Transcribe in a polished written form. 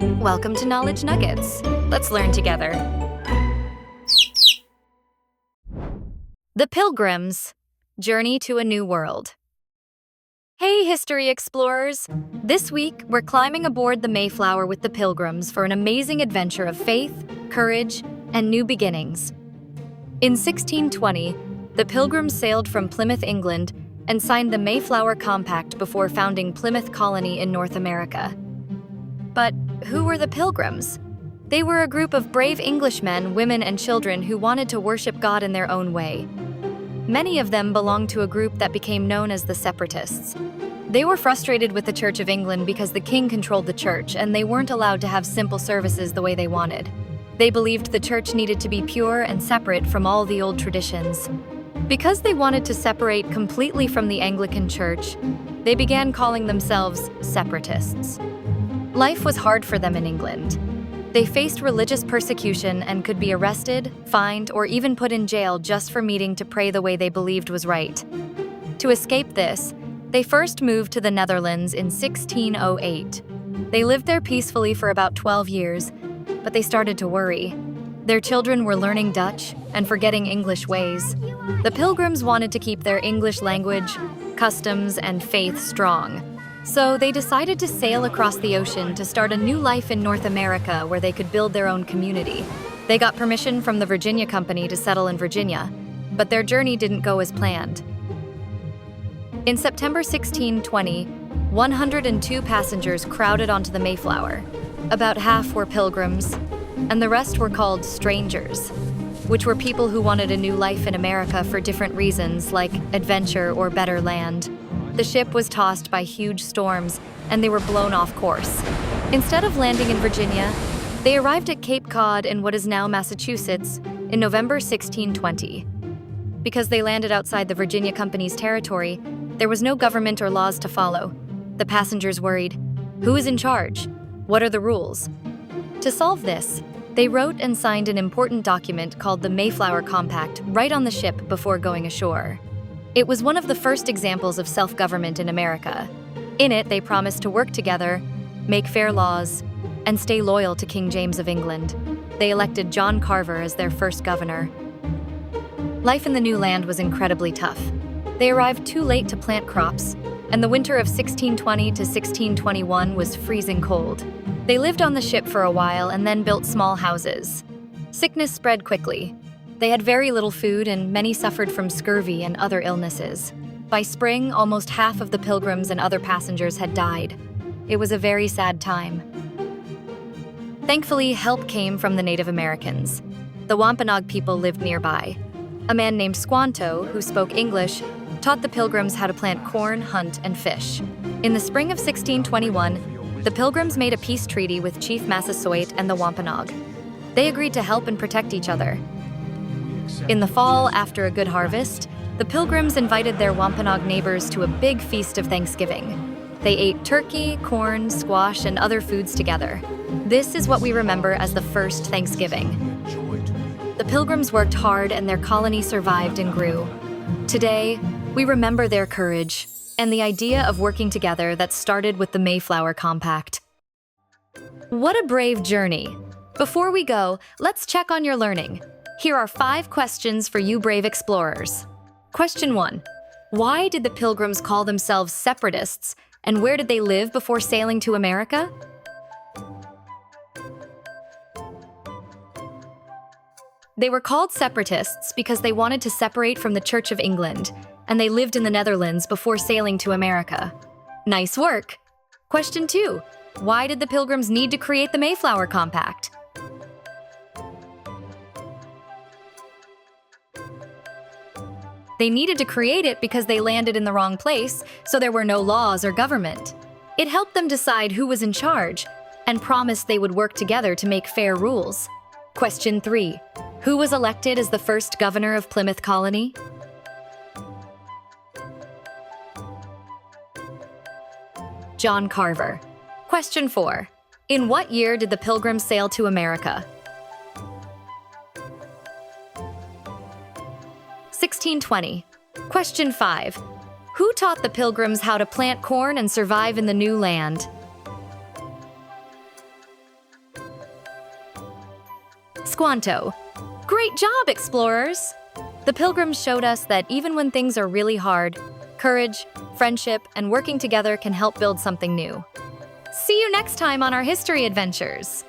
Welcome to Knowledge Nuggets. Let's learn together. The Pilgrims, Journey to a New World. Hey, history explorers! This week, we're climbing aboard the Mayflower with the Pilgrims for an amazing adventure of faith, courage, and new beginnings. In 1620, the Pilgrims sailed from Plymouth, England, and signed the Mayflower Compact before founding Plymouth Colony in North America. But who were the Pilgrims? They were a group of brave Englishmen, women, and children who wanted to worship God in their own way. Many of them belonged to a group that became known as the Separatists. They were frustrated with the Church of England because the king controlled the church and they weren't allowed to have simple services the way they wanted. They believed the church needed to be pure and separate from all the old traditions. Because they wanted to separate completely from the Anglican Church, they began calling themselves Separatists. Life was hard for them in England. They faced religious persecution and could be arrested, fined, or even put in jail just for meeting to pray the way they believed was right. To escape this, they first moved to the Netherlands in 1608. They lived there peacefully for about 12 years, but they started to worry. Their children were learning Dutch and forgetting English ways. The Pilgrims wanted to keep their English language, customs, and faith strong. So they decided to sail across the ocean to start a new life in North America where they could build their own community. They got permission from the Virginia Company to settle in Virginia, but their journey didn't go as planned. In September 1620, 102 passengers crowded onto the Mayflower. About half were pilgrims, and the rest were called strangers, which were people who wanted a new life in America for different reasons, like adventure or better land. The ship was tossed by huge storms, and they were blown off course. Instead of landing in Virginia, they arrived at Cape Cod in what is now Massachusetts in November 1620. Because they landed outside the Virginia Company's territory, there was no government or laws to follow. The passengers worried, who is in charge? What are the rules? To solve this, they wrote and signed an important document called the Mayflower Compact right on the ship before going ashore. It was one of the first examples of self-government in America. In it, they promised to work together, make fair laws, and stay loyal to King James of England. They elected John Carver as their first governor. Life in the new land was incredibly tough. They arrived too late to plant crops, and the winter of 1620 to 1621 was freezing cold. They lived on the ship for a while and then built small houses. Sickness spread quickly. They had very little food and many suffered from scurvy and other illnesses. By spring, almost half of the pilgrims and other passengers had died. It was a very sad time. Thankfully, help came from the Native Americans. The Wampanoag people lived nearby. A man named Squanto, who spoke English, taught the pilgrims how to plant corn, hunt, and fish. In the spring of 1621, the pilgrims made a peace treaty with Chief Massasoit and the Wampanoag. They agreed to help and protect each other. In the fall, after a good harvest, the Pilgrims invited their Wampanoag neighbors to a big feast of Thanksgiving. They ate turkey, corn, squash, and other foods together. This is what we remember as the first Thanksgiving. The Pilgrims worked hard and their colony survived and grew. Today, we remember their courage and the idea of working together that started with the Mayflower Compact. What a brave journey! Before we go, let's check on your learning. Here are 5 questions for you brave explorers. Question 1. Why did the Pilgrims call themselves Separatists, and where did they live before sailing to America? They were called Separatists because they wanted to separate from the Church of England, and they lived in the Netherlands before sailing to America. Nice work! Question 2. Why did the Pilgrims need to create the Mayflower Compact? They needed to create it because they landed in the wrong place, so there were no laws or government. It helped them decide who was in charge and promised they would work together to make fair rules. Question 3. Who was elected as the first governor of Plymouth Colony? John Carver. Question 4. In what year did the Pilgrims sail to America? 1620. Question 5. Who taught the Pilgrims how to plant corn and survive in the new land? Squanto. Great job, explorers! The Pilgrims showed us that even when things are really hard, courage, friendship, and working together can help build something new. See you next time on our history adventures!